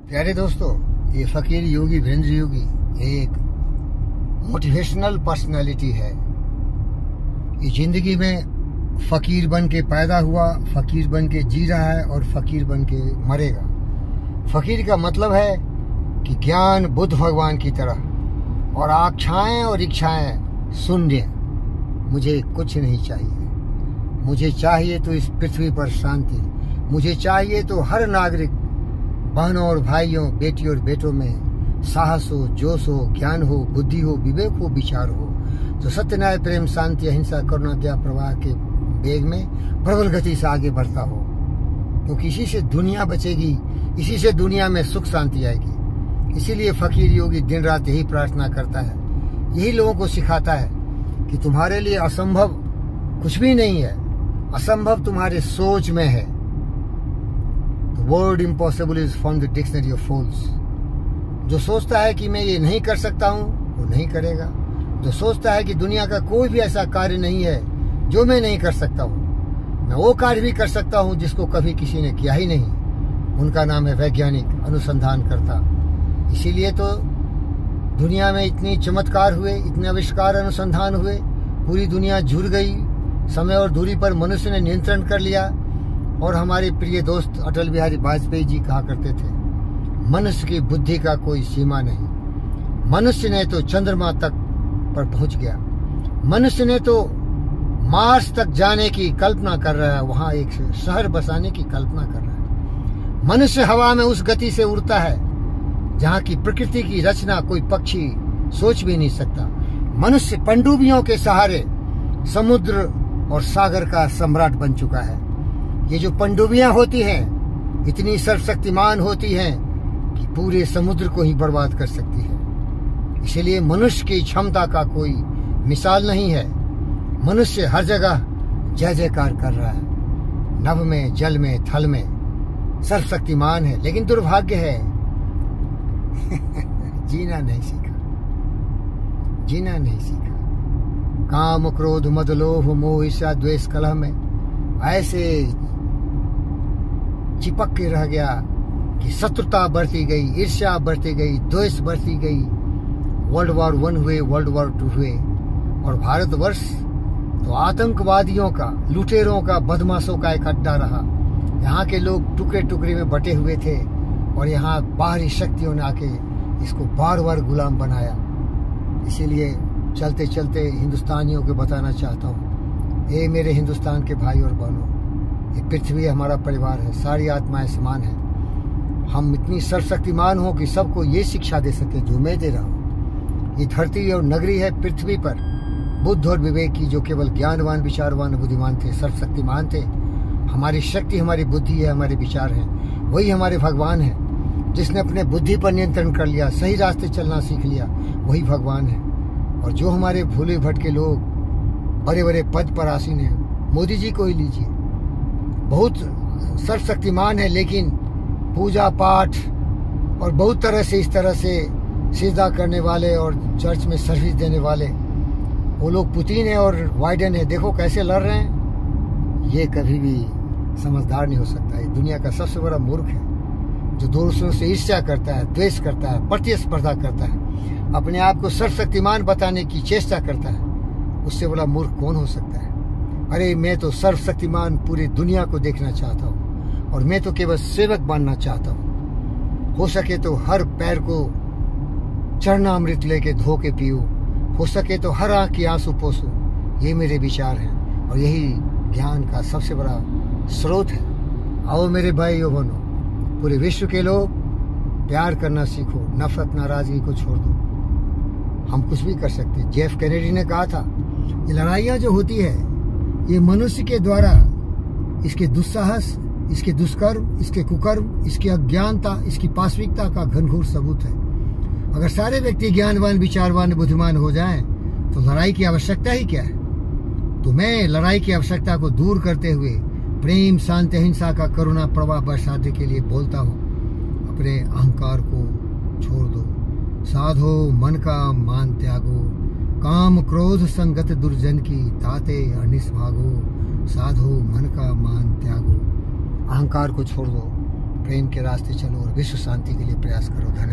प्यारे दोस्तों, ये फकीर योगी वीरेंद्र योगी एक मोटिवेशनल पर्सनालिटी है। ये जिंदगी में फकीर बन के पैदा हुआ, फकीर बन के जी रहा है और फकीर बन के मरेगा। फकीर का मतलब है कि ज्ञान बुद्ध भगवान की तरह और आकांक्षाएं और इच्छाएं शून्य। मुझे कुछ नहीं चाहिए, मुझे चाहिए तो इस पृथ्वी पर शांति, मुझे चाहिए तो हर नागरिक बहनों और भाइयों, बेटी और बेटों में साहस हो, जोश हो, ज्ञान हो, बुद्धि हो, विवेक हो, विचार हो, तो सत्य, न्याय, प्रेम, शांति, अहिंसा, करुणा, दया प्रवाह के वेग में प्रबल गति से आगे बढ़ता हो। क्योंकि इसी से दुनिया बचेगी, इसी से दुनिया में सुख शांति आएगी। इसीलिए फकीर योगी दिन रात यही प्रार्थना करता है, यही लोगों को सिखाता है कि तुम्हारे लिए असंभव कुछ भी नहीं है, असंभव तुम्हारे सोच में है। Word impossible is from the dictionary of fools. जो सोचता है कि मैं ये नहीं कर सकता हूँ, वो नहीं करेगा। जो सोचता है कि दुनिया का कोई भी ऐसा कार्य नहीं है जो मैं नहीं कर सकता हूँ, मैं वो कार्य भी कर सकता हूँ जिसको कभी किसी ने किया ही नहीं, उनका नाम है वैज्ञानिक, अनुसंधानकर्ता। इसीलिए तो दुनिया में इतनी चमत्कार हुए, इतने आविष्कार, अनुसंधान हुए, पूरी दुनिया जुड़ गई। समय और दूरी पर मनुष्य ने नियंत्रण कर लिया। और हमारे प्रिय दोस्त अटल बिहारी वाजपेयी जी कहा करते थे, मनुष्य की बुद्धि का कोई सीमा नहीं। मनुष्य ने तो चंद्रमा तक पर पहुंच गया, मनुष्य ने तो मार्स तक जाने की कल्पना कर रहा है, वहां एक शहर बसाने की कल्पना कर रहा है। मनुष्य हवा में उस गति से उड़ता है जहां की प्रकृति की रचना कोई पक्षी सोच भी नहीं सकता। मनुष्य पनडुब्बियों के सहारे समुद्र और सागर का सम्राट बन चुका है। ये जो पनडुब्बियां होती हैं इतनी सर्वशक्तिमान होती हैं कि पूरे समुद्र को ही बर्बाद कर सकती है। इसलिए मनुष्य की क्षमता का कोई मिसाल नहीं है। मनुष्य हर जगह जय जयकार कर रहा है, नभ में, जल में, थल में सर्वशक्तिमान है। लेकिन दुर्भाग्य है जीना नहीं सीखा, जीना नहीं सीखा। काम, क्रोध, मद, लोभ, मोह, ईर्ष्या, द्वेष, कलह में ऐसे चिपक के रह गया कि शत्रुता बढ़ती गई, ईर्ष्या बढ़ती गई, द्वेष बढ़ती गई। वर्ल्ड वॉर 1 हुए, वर्ल्ड वॉर 2 हुए और भारतवर्ष तो आतंकवादियों का, लुटेरों का, बदमाशों का एक अड्डा रहा। यहाँ के लोग टुकड़े टुकड़े में बटे हुए थे और यहाँ बाहरी शक्तियों ने आके इसको बार बार गुलाम बनाया। इसीलिए चलते चलते हिंदुस्तानियों को बताना चाहता हूँ, ए मेरे हिंदुस्तान के भाई और बहनों, ये पृथ्वी हमारा परिवार है, सारी आत्माएं समान हैं। हम इतनी सर्वशक्तिमान हो कि सबको ये शिक्षा दे सके जो मैं दे रहा हूँ। ये धरती और नगरी है पृथ्वी पर बुद्ध और विवेक की, जो केवल ज्ञानवान, विचारवान, बुद्धिमान थे, सर्वशक्तिमान थे। हमारी शक्ति, हमारी बुद्धि है, हमारे विचार हैं, वही हमारे भगवान है। जिसने अपने बुद्धि पर नियंत्रण कर लिया, सही रास्ते चलना सीख लिया, वही भगवान है। और जो हमारे भूले भटके लोग बड़े बड़े पद पर आसीन हैं, मोदी जी को ही लीजिए, बहुत सर्वशक्तिमान है, लेकिन पूजा पाठ और बहुत तरह से इस तरह से सीधा करने वाले और चर्च में सर्विस देने वाले वो लोग पुतिन है और बाइडेन है। देखो कैसे लड़ रहे हैं। ये कभी भी समझदार नहीं हो सकता। ये दुनिया का सबसे बड़ा मूर्ख है, जो दूसरों से ईर्ष्या करता है, द्वेष करता है, प्रतिस्पर्धा करता है, अपने आप को सर्वशक्तिमान बताने की चेष्टा करता है। उससे बड़ा मूर्ख कौन हो सकता है। अरे मैं तो सर्वशक्तिमान पूरी दुनिया को देखना चाहता हूँ और मैं तो केवल सेवक बनना चाहता हूँ। हो सके तो हर पैर को चरणामृत लेके धो के पीऊँ, हो सके तो हर आंख की आंसू पोसूं। ये मेरे विचार हैं और यही ज्ञान का सबसे बड़ा स्रोत है। आओ मेरे भाइयों बहनों, पूरे विश्व के लोग, प्यार करना सीखो, नफरत, नाराजगी को छोड़ दो। हम कुछ भी कर सकते हैं। जेफ कैनेडी ने कहा था, ये लड़ाइयाँ जो होती है ये मनुष्य के द्वारा इसके दुस्साहस, इसके दुष्कर्म, इसके कुकर्म, इसकी अज्ञानता, इसकी पाशविकता का घनघोर सबूत है। अगर सारे व्यक्ति ज्ञानवान, विचारवान, बुद्धिमान हो जाएं तो लड़ाई की आवश्यकता ही क्या है। तो मैं लड़ाई की आवश्यकता को दूर करते हुए प्रेम, शांति, अहिंसा का करुणा प्रवाह बरसाने के लिए बोलता हूँ। अपने अहंकार को छोड़ दो, साधो मन का मान त्यागो, काम क्रोध संगत दुर्जन की ताते अनिस भागो, साधो मन का मान त्यागो। अहंकार को छोड़ दो, प्रेम के रास्ते चलो और विश्व शांति के लिए प्रयास करो। धन्यवाद।